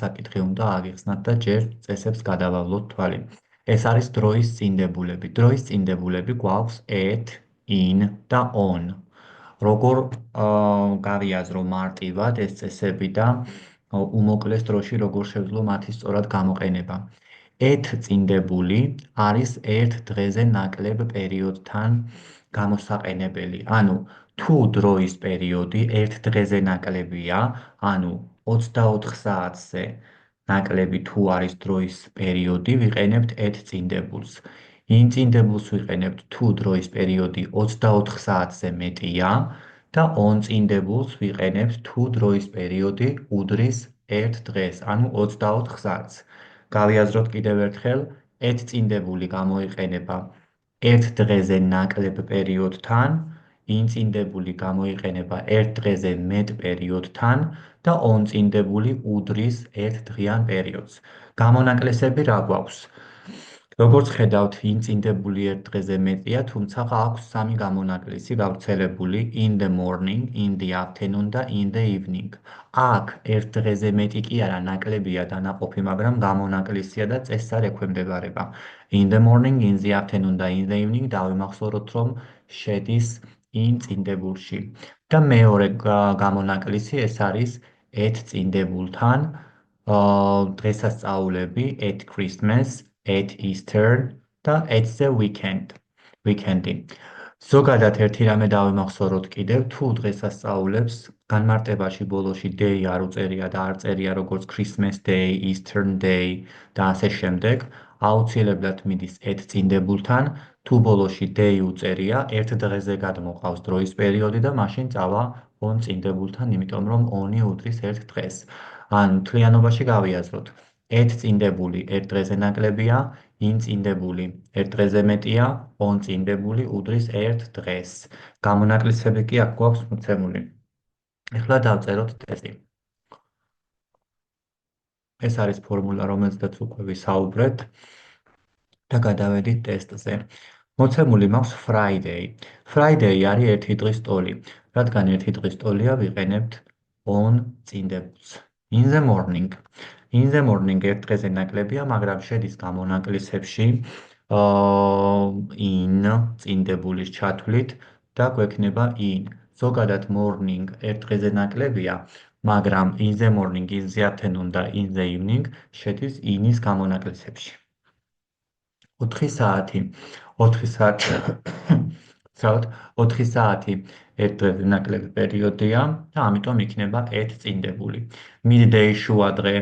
საკითხი უნდა აღიხსნათ და ჯერ წესებს გადავავლოთ თვალი. ეს არის დროის წინდებულები. დროის წინდებულები გვაქვს at, in და on. როგორ გავიაზრო მარტივად ეს წესები და უმოკლეს დროში როგორ შევძლო მათი სწორად გამოყენება. at წინდებული არის ერთ დღეზე ნაკლებ პერიოდთან გამოსაყენებელი. ანუ თუ დროის პერიოდი ერთ დღეზე ნაკლებია, ანუ 24 საათზე ნაკლები თუ არის დროის პერიოდი, ვიყენებთ at წინდებულს. in წინდებულს ვიყენებთ თუ დროის პერიოდი 24 საათზე მეტია და on წინდებულს ვიყენებთ თუ დროის პერიოდი უდრის ერთ დღეს, ანუ 24 საათს. გავიაზროთ კიდევ ერთხელ, at წინდებული გამოიყენება ერთ დღეზე ნაკლებ პერიოდთან, in წინდებული გამოიყენება ერთ დღეზე მეტ პერიოდთან და on წინდებული უდრის ერთ დღიან პერიოდს. გამონაკლისები რა გვაქვს? როგორც ხედავთ, in წინდებული ერთ დღეზე მეტია, თუმცა აქვს სამი გამონაკლისი გავრცელებული in the morning, in the afternoon და in the evening. აქ ერთ დღეზე მეტი კი არა, ნაკლებია დანაყოფი, მაგრამ გამონაკლისია და წესს არ ექვემდებარება. In the morning, in the afternoon და in the evening დავიმახსოვროთ, რომ შედის in წინდებულში. და მეორე გამონაკლისი ეს არის at წინდებულთან, დღესასწაულები at Christmas, at Easter და at the weekend. weekend-ი. ზოგადად ერთი რამე დავიმახსოვროთ კიდევ, თუ დღესასწაულებს განმარტებაში ბოლოში day არ უწერია და არ წერია როგორც Christmas Day, Easter Day და ასე შემდეგ, აუცილებლად მიდის at წინდებულთან, თუ ბოლოში day უწერია, ერთ დღეზე გადმოყავს დროის პერიოდი და მაშინ წავა on წინდებულთან, იმიტომ რომ on-ი უდრის ერთ დღეს. ან მთლიანობაში გავიაზროთ. at წინდებული ერთ დღეზე ნაკლებია, in წინდებული ერთ დღეზე მეტია, on წინდებული უდრის ერთ დღეს. გამონაკლისები კი აქ გვაქვს მოცემული. ეხლა დავწეროთ ტესტი. ეს არის ფორმულა, რომელზედაც უკვე ვისაუბრეთ და გადავედით ტესტზე. მოცემული მაქვს Friday. Friday არის ერთი დღის ტოლი. რადგან ერთი დღის ტოლია, ვიყენებთ on წინდებულს. In the morning. In the morning ერთ დღეზე ნაკლებია, მაგრამ შედის გამონაკლისებში in წინდებულის ჩათვლით და გვექნება in. ზოგადად morning ერთ დღეზე ნაკლებია, მაგრამ in the morning, in the afternoon და in the evening შედის in-ის გამონაკლისებში. 4 საათი. 4 საათი. საუთ 4 საათი ერთ დღეზე ნაკლები პერიოდია და ამიტომ იქნება at წინდებული. Midday შუადღე